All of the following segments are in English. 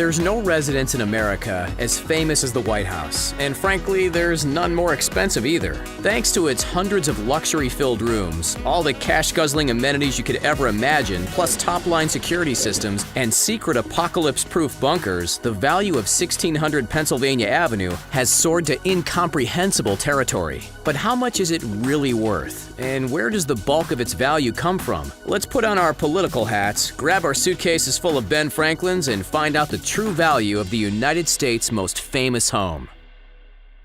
There's no residence in America as famous as the White House, and frankly, there's none more expensive either. Thanks to its hundreds of luxury-filled rooms, all the cash-guzzling amenities you could ever imagine, plus top-line security systems and secret apocalypse-proof bunkers, the value of 1600 Pennsylvania Avenue has soared to incomprehensible territory. But how much is it really worth? And where does the bulk of its value come from? Let's put on our political hats, grab our suitcases full of Ben Franklins, and find out the true value of the United States' most famous home.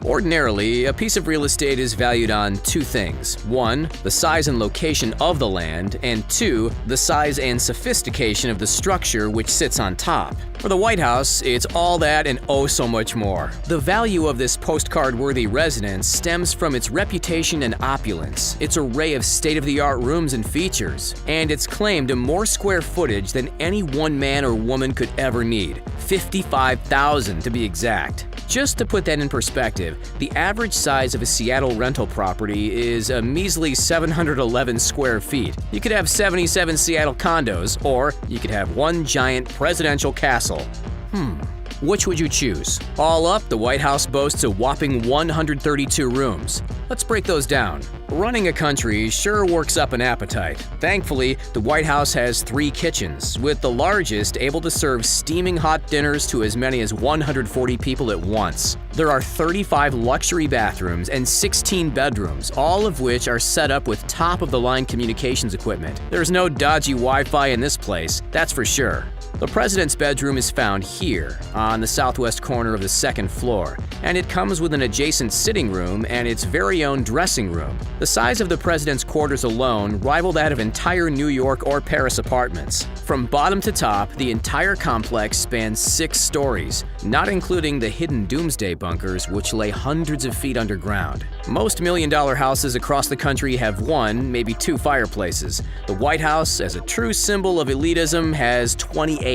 Ordinarily, a piece of real estate is valued on two things. One, the size and location of the land, and two, the size and sophistication of the structure which sits on top. For the White House, it's all that and oh so much more. The value of this postcard-worthy residence stems from its reputation and opulence, its array of state-of-the-art rooms and features, and its claim to more square footage than any one man or woman could ever need. 55,000 to be exact. Just to put that in perspective, the average size of a Seattle rental property is a measly 711 square feet. You could have 77 Seattle condos, or you could have one giant presidential castle. Which would you choose? All up, the White House boasts a whopping 132 rooms. Let's break those down. Running a country sure works up an appetite. Thankfully, the White House has 3 kitchens, with the largest able to serve steaming hot dinners to as many as 140 people at once. There are 35 luxury bathrooms and 16 bedrooms, all of which are set up with top-of-the-line communications equipment. There's no dodgy Wi-Fi in this place, that's for sure. The president's bedroom is found here, on the southwest corner of the 2nd floor, and it comes with an adjacent sitting room and its very own dressing room. The size of the president's quarters alone rival that of entire New York or Paris apartments. From bottom to top, the entire complex spans 6 stories, not including the hidden doomsday bunkers which lay hundreds of feet underground. Most million-dollar houses across the country have 1, maybe 2 fireplaces. The White House, as a true symbol of elitism, has 28.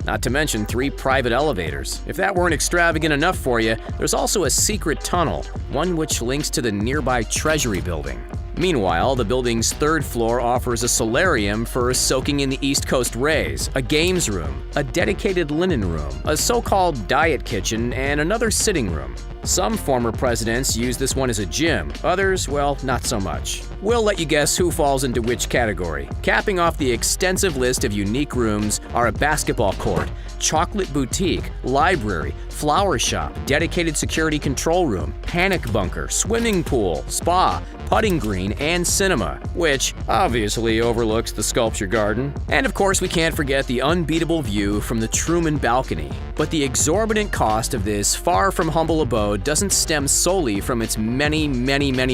Not to mention 3 private elevators. If that weren't extravagant enough for you, there's also a secret tunnel, one which links to the nearby Treasury building. Meanwhile, the building's 3rd floor offers a solarium for soaking in the East Coast rays, a games room, a dedicated linen room, a so-called diet kitchen, and another sitting room. Some former presidents use this one as a gym, others, well, not so much. We'll let you guess who falls into which category. Capping off the extensive list of unique rooms are a basketball court, chocolate boutique, library, flower shop, dedicated security control room, panic bunker, swimming pool, spa, putting green, and cinema, which obviously overlooks the sculpture garden. And of course, we can't forget the unbeatable view from the Truman balcony. But the exorbitant cost of this far from humble abode doesn't stem solely from its many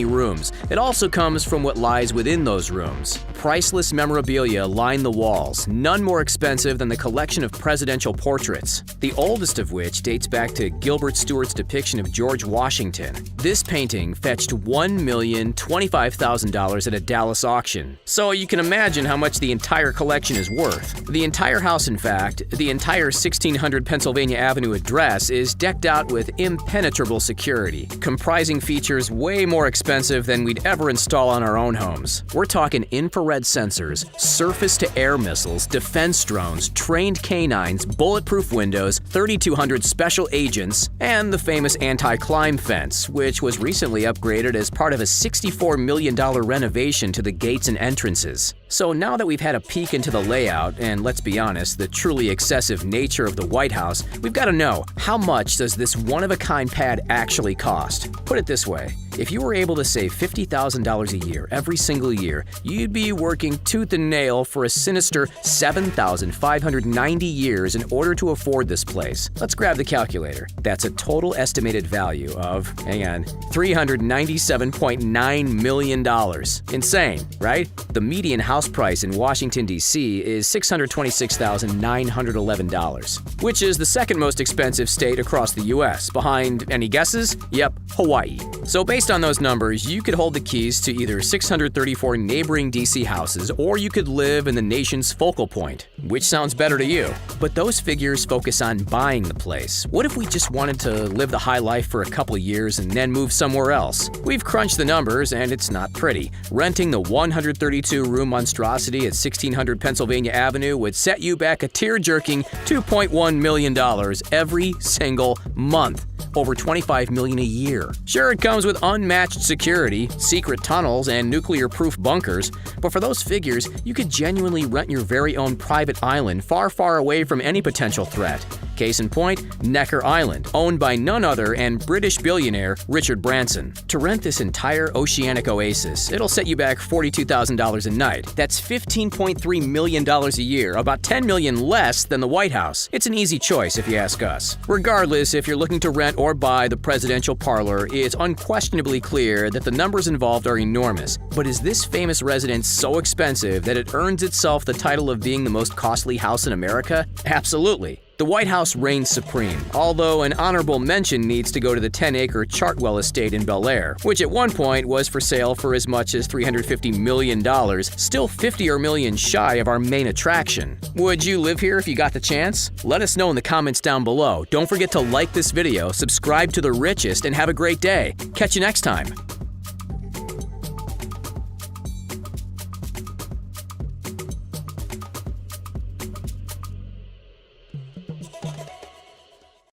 rooms. It also comes from what lies within those rooms. Priceless memorabilia line the walls, none more expensive than the collection of presidential portraits, the oldest of which dates back to Gilbert Stuart's depiction of George Washington. This painting fetched $1,025,000 at a Dallas auction, so you can imagine how much the entire collection is worth. The entire house, in fact, the entire 1600 Pennsylvania Avenue address is decked out with impenetrable security, comprising features way more expensive than we'd ever install on our own homes. We're talking infrared sensors, surface-to-air missiles, defense drones, trained canines, bulletproof windows, 3,200 special agents, and the famous anti-climb fence, which was recently upgraded as part of a $64 million renovation to the gates and entrances. So now that we've had a peek into the layout, and let's be honest, the truly excessive nature of the White House, we've got to know, how much does this one-of-a-kind pad actually cost? Put it this way, if you were able to save $50,000 a year every single year, you'd be working tooth and nail for a sinister 7,590 years in order to afford this place. Let's grab the calculator. That's a total estimated value of, $397.9 million. Insane, right? The median house price in Washington, D.C. is $626,911, which is the 2nd most expensive state across the U.S., behind, any guesses? Yep, Hawaii. So basically, Based on those numbers, you could hold the keys to either 634 neighboring DC houses, or you could live in the nation's focal point. Which sounds better to you? But those figures focus on buying the place. What if we just wanted to live the high life for a couple of years and then move somewhere else? We've crunched the numbers, and it's not pretty. Renting the 132-room monstrosity at 1600 Pennsylvania Avenue would set you back a tear-jerking $2.1 million every single month. Over $25 million a year. Sure, it comes with unmatched security, secret tunnels, and nuclear-proof bunkers, but for those figures, you could genuinely rent your very own private island far, far away from any potential threat. Case in point, Necker Island, owned by none other and British billionaire Richard Branson. To rent this entire oceanic oasis, it'll set you back $42,000 a night. That's $15.3 million a year, about $10 million less than the White House. It's an easy choice if you ask us. Regardless, if you're looking to rent or buy the presidential parlor, it's unquestionably clear that the numbers involved are enormous. But is this famous residence so expensive that it earns itself the title of being the most costly house in America? Absolutely. The White House reigns supreme, although an honorable mention needs to go to the 10-acre Chartwell estate in Bel Air, which at one point was for sale for as much as $350 million, still $50 million shy of our main attraction. Would you live here if you got the chance? Let us know in the comments down below. Don't forget to like this video, subscribe to The Richest, and have a great day. Catch you next time.